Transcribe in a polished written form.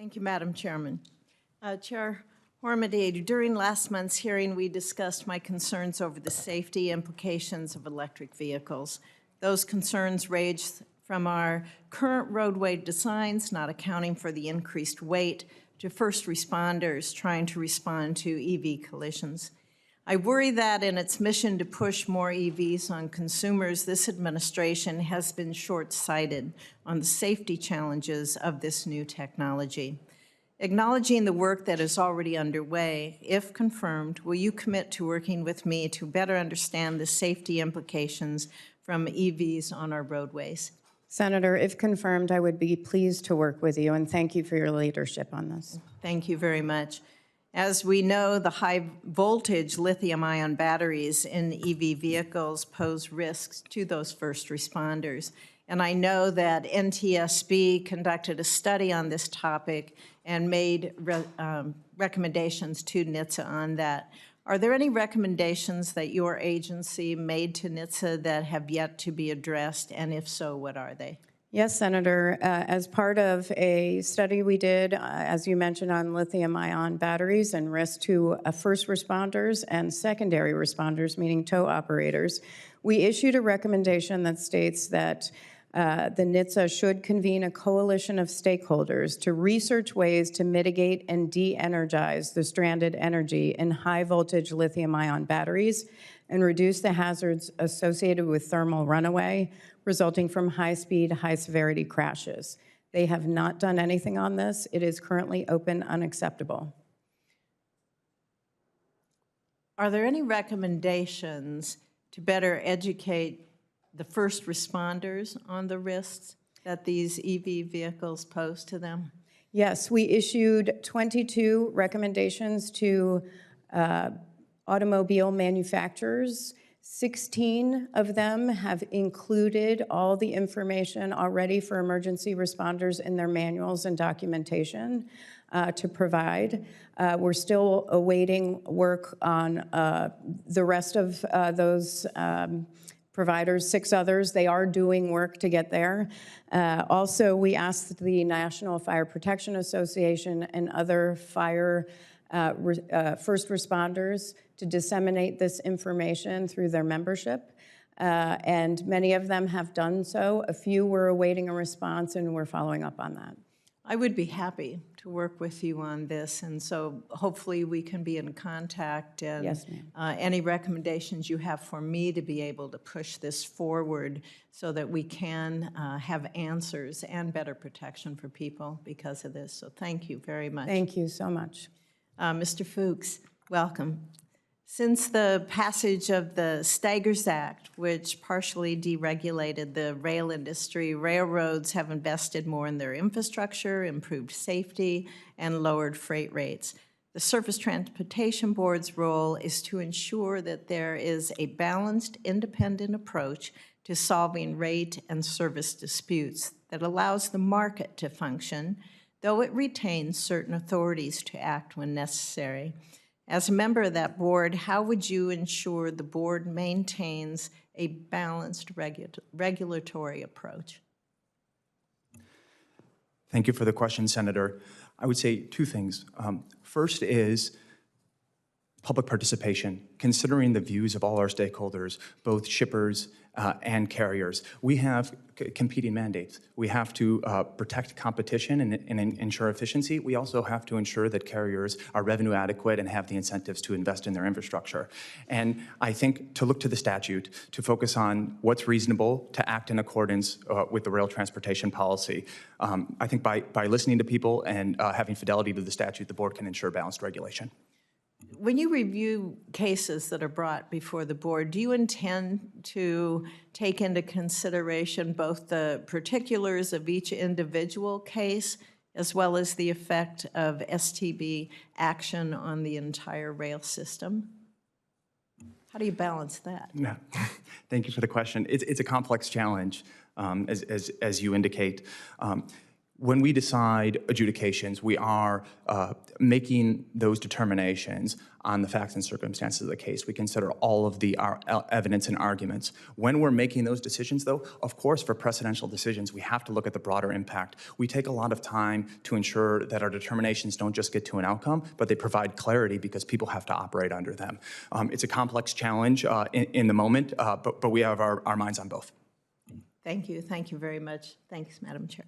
Thank you, Madam Chairman. Chair Homendy, during last month's hearing, we discussed my concerns over the safety implications of electric vehicles. Those concerns range from our current roadway designs not accounting for the increased weight to first responders trying to respond to EV collisions. I worry that in its mission to push more EVs on consumers, this administration has been short-sighted on the safety challenges of this new technology. Acknowledging the work that is already underway, if confirmed, will you commit to working with me to better understand the safety implications from EVs on our roadways? Senator, if confirmed, I would be pleased to work with you, and thank you for your leadership on this. Thank you very much. As we know, the high-voltage lithium-ion batteries in EV vehicles pose risks to those first responders. And I know that NTSB conducted a study on this topic and made recommendations to NHTSA on that. Are there any recommendations that your agency made to NHTSA that have yet to be addressed, and if so, what are they? Yes, Senator. As part of a study we did, as you mentioned, on lithium-ion batteries and risk to first responders and secondary responders, meaning tow operators, we issued a recommendation that states that the NHTSA should convene a coalition of stakeholders to research ways to mitigate and de-energize the stranded energy in high-voltage lithium-ion batteries and reduce the hazards associated with thermal runaway resulting from high-speed, high-severity crashes. They have not done anything on this. It is currently open, unacceptable. Are there any recommendations to better educate the first responders on the risks that these EV vehicles pose to them? Yes, we issued 22 recommendations to automobile manufacturers. 16 of them have included all the information already for emergency responders in their manuals and documentation to provide. We're still awaiting work on the rest of those providers, 6 others. They are doing work to get there. Also, we asked the National Fire Protection Association and other fire first responders to disseminate this information through their membership, and many of them have done so. A few were awaiting a response, and we're following up on that. I would be happy to work with you on this, and so hopefully we can be in contact. And yes, ma'am. Any recommendations you have for me to be able to push this forward so that we can have answers and better protection for people because of this. So thank you very much. Thank you so much. Mr. Fuchs, welcome. Since the passage of the Staggers Act, which partially deregulated the rail industry, railroads have invested more in their infrastructure, improved safety, and lowered freight rates. The Surface Transportation Board's role is to ensure that there is a balanced, independent approach to solving rate and service disputes that allows the market to function, though it retains certain authorities to act when necessary. As a member of that board, how would you ensure the board maintains a balanced regulatory approach? Thank you for the question, Senator. I would say 2 things. First is public participation, considering the views of all our stakeholders, both shippers and carriers. We have competing mandates. We have to protect competition and ensure efficiency. We also have to ensure that carriers are revenue adequate and have the incentives to invest in their infrastructure. And I think to look to the statute, to focus on what's reasonable, to act in accordance with the rail transportation policy. I think by listening to people and having fidelity to the statute, the board can ensure balanced regulation. When you review cases that are brought before the board, do you intend to take into consideration both the particulars of each individual case as well as the effect of STB action on the entire rail system? How do you balance that? Yeah. Thank you for the question. It's a complex challenge, as you indicate. when we decide adjudications, we are making those determinations on the facts and circumstances of the case. We consider all of the evidence and arguments. When we're making those decisions, though, of course, for precedential decisions, we have to look at the broader impact. We take a lot of time to ensure that our determinations don't just get to an outcome, but they provide clarity because people have to operate under them. It's a complex challenge in the moment, but we have our minds on both. Thank you. Thank you very much. Thanks, Madam Chair.